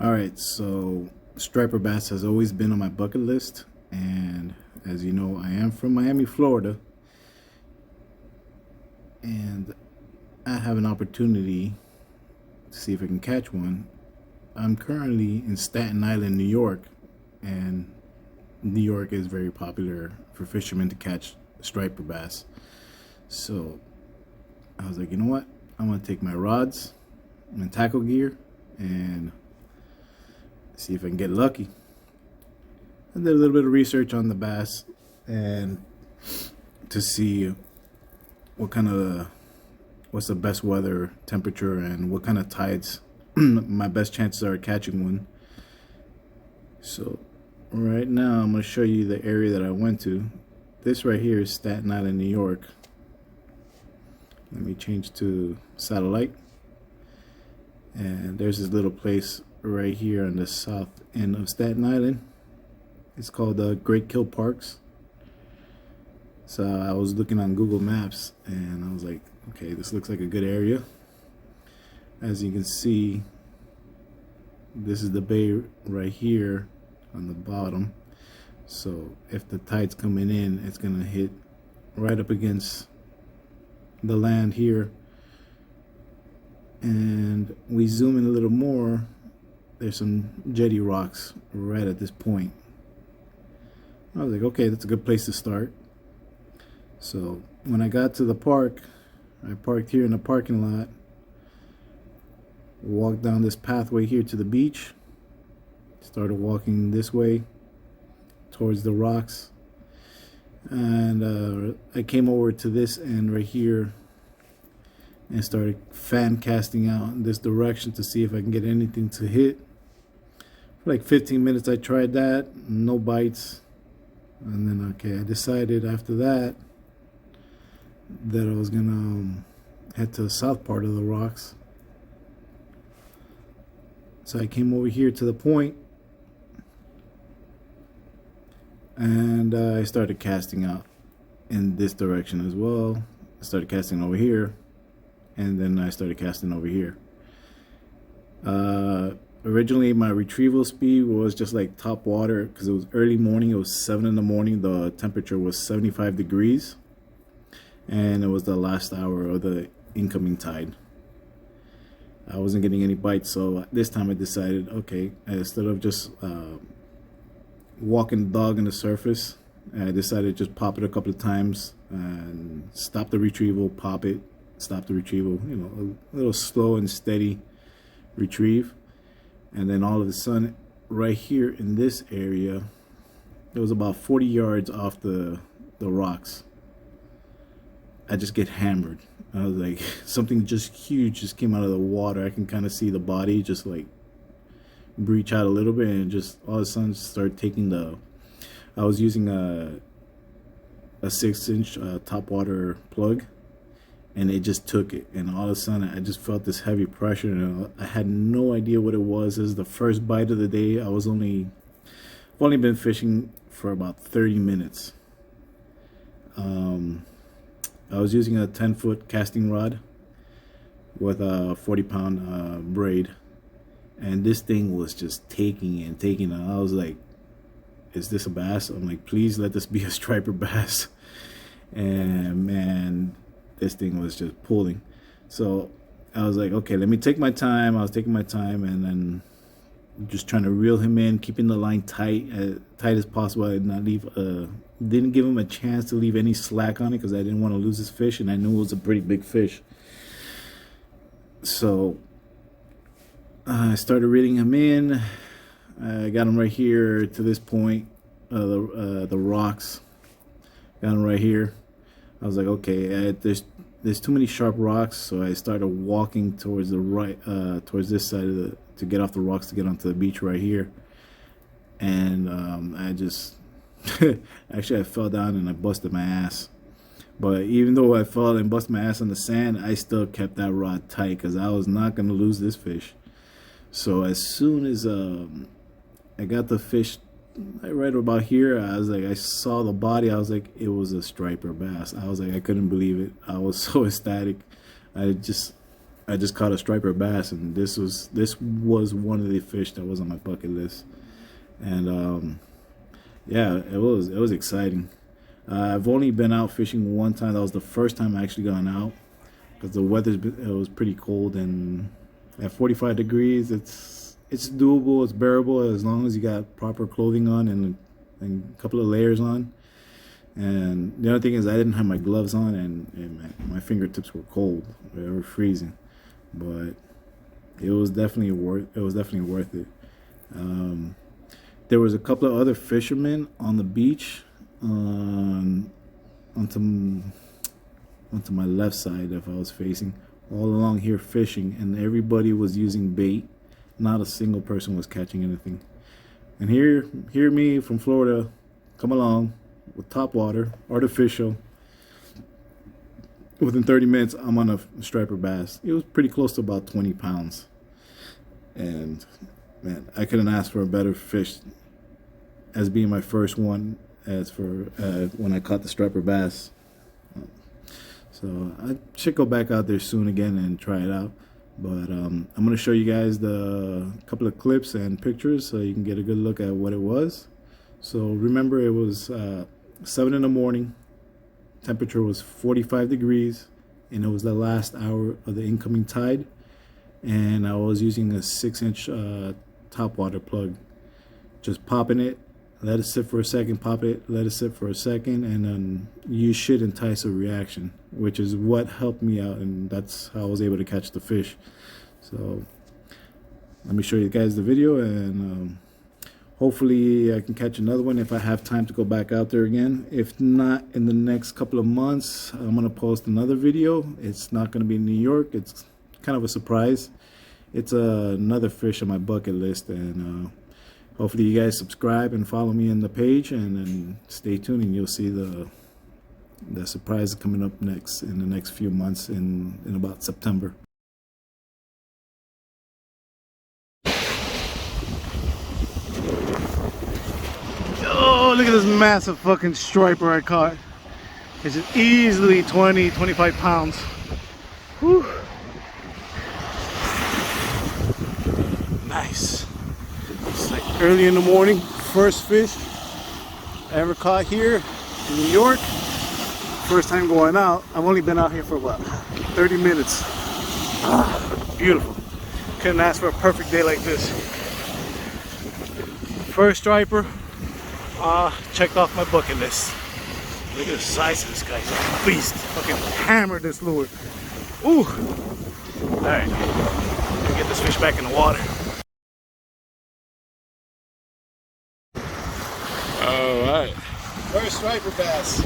All right, so striper bass has always been on my bucket list, and as you know, I am from Miami, Florida, and I have an opportunity to see if I can catch one. I'm currently in Staten Island, New York, and New York is very popular for fishermen to catch striper bass. So I was like, you know what? I'm gonna take my rods and tackle gear and see if I can get lucky. I did a little bit of research on the bass and to see what's the best weather temperature and what kind of tides my best chances are catching one. So right now I'm going to show you the area that I went to. This right here is Staten Island, New York. Let me change to satellite. And there's this little place right here on the south end of Staten Island. It's called Great Kill Parks. So I was looking on Google Maps and I was like, okay, this looks like a good area. As you can see, this is the bay right here on the bottom. So if the tide's coming in, it's gonna hit right up against the land here. And we zoom in a little more, there's some jetty rocks right at this point. I was like, okay, that's a good place to start. So when I got to the park, I parked here in the parking lot, walked down this pathway here to the beach, started walking this way towards the rocks, and I came over to this end right here and started fan casting out in this direction to see if I can get anything to hit. For like 15 minutes I tried that, no bites. And then okay, I decided after that I was gonna head to the south part of the rocks. So I came over here to the point and I started casting out in this direction as well. I started casting over here and then I started casting over here. Originally my retrieval speed was just like top water because it was early morning. It was 7 in the morning. The temperature was 75 degrees and it was the last hour of the incoming tide. I wasn't getting any bites, so this time I decided, okay, instead of just walking the dog on the surface, I decided to just pop it a couple of times and stop the retrieval, pop it, stop the retrieval, you know, a little slow and steady retrieve. And then all of a sudden, right here in this area, it was about 40 yards off the rocks, I just get hammered. I was like, something just huge just came out of the water. I can kind of see the body just like breach out a little bit and just all of a sudden start taking I was using a 6-inch top water plug, and it just took it, and all of a sudden I just felt this heavy pressure and I had no idea what it was. This is the first bite of the day. I've only been fishing for about 30 minutes. I was using a 10-foot casting rod with a 40-pound braid, and this thing was just taking and taking. And I was like, is this a bass? I'm like, please let this be a striper bass. And man, this thing was just pulling. So I was like, okay, let me take my time. I was taking my time and then just trying to reel him in, keeping the line tight as possible. I did not leave didn't give him a chance to leave any slack on it because I didn't want to lose this fish, and I knew it was a pretty big fish. So I started reeling him in. I got him right here to this point, the rocks. Got him right here. I was like, okay, there's too many sharp rocks, so I started walking towards the right, towards this side of to get off the rocks to get onto the beach right here. And I just actually I fell down and I busted my ass. But even though I fell and busted my ass on the sand, I still kept that rod tight because I was not gonna lose this fish. So as soon as I got the fish right about here, I was like, I saw the body, I was like, it was a striper bass. I was like, I couldn't believe it. I was so ecstatic. I just caught a striper bass, and this was one of the fish that was on my bucket list. And yeah, it was exciting. I've only been out fishing one time. That was the first time I actually gone out, because the it was pretty cold, and at 45 degrees, it's doable, it's bearable, as long as you got proper clothing on and a couple of layers on. And the other thing is, I didn't have my gloves on, and my fingertips were cold. They were freezing. But it was definitely worth it. There was a couple of other fishermen on the beach, onto my left side, if I was facing, all along here fishing, and everybody was using bait. Not a single person was catching anything. And here me from Florida, come along with top water, artificial. Within 30 minutes, I'm on a striper bass. It was pretty close to about 20 pounds. And man, I couldn't ask for a better fish as being my first one, as for when I caught the striper bass. So I should go back out there soon again and try it out. But I'm going to show you guys the couple of clips and pictures so you can get a good look at what it was. So remember, it was 7 in the morning. Temperature was 45 degrees, and it was the last hour of the incoming tide. And I was using a 6-inch top water plug. Just popping it, let it sit for a second, pop it, let it sit for a second, and then you should entice a reaction, which is what helped me out, and that's how I was able to catch the fish. So let me show you guys the video, and hopefully I can catch another one if I have time to go back out there again. If not, in the next couple of months, I'm going to post another video. It's not going to be in New York. It's kind of a surprise. It's another fish on my bucket list, and hopefully you guys subscribe and follow me in the page, and then stay tuned, and you'll see the surprise coming up next in the next few months in about September. Oh, look at this massive fucking striper I caught. It's just easily 20-25 pounds. Whew. Nice. It's like early in the morning. First fish I ever caught here in New York. First time going out. I've only been out here for about 30 minutes. Beautiful. Couldn't ask for a perfect day like this. First striper. Checked off my bucket list. Look at the size of this guy. He's a beast. Fucking hammered this lure. Ooh. Alright. Let me get this fish back in the water. Alright. First striper bass.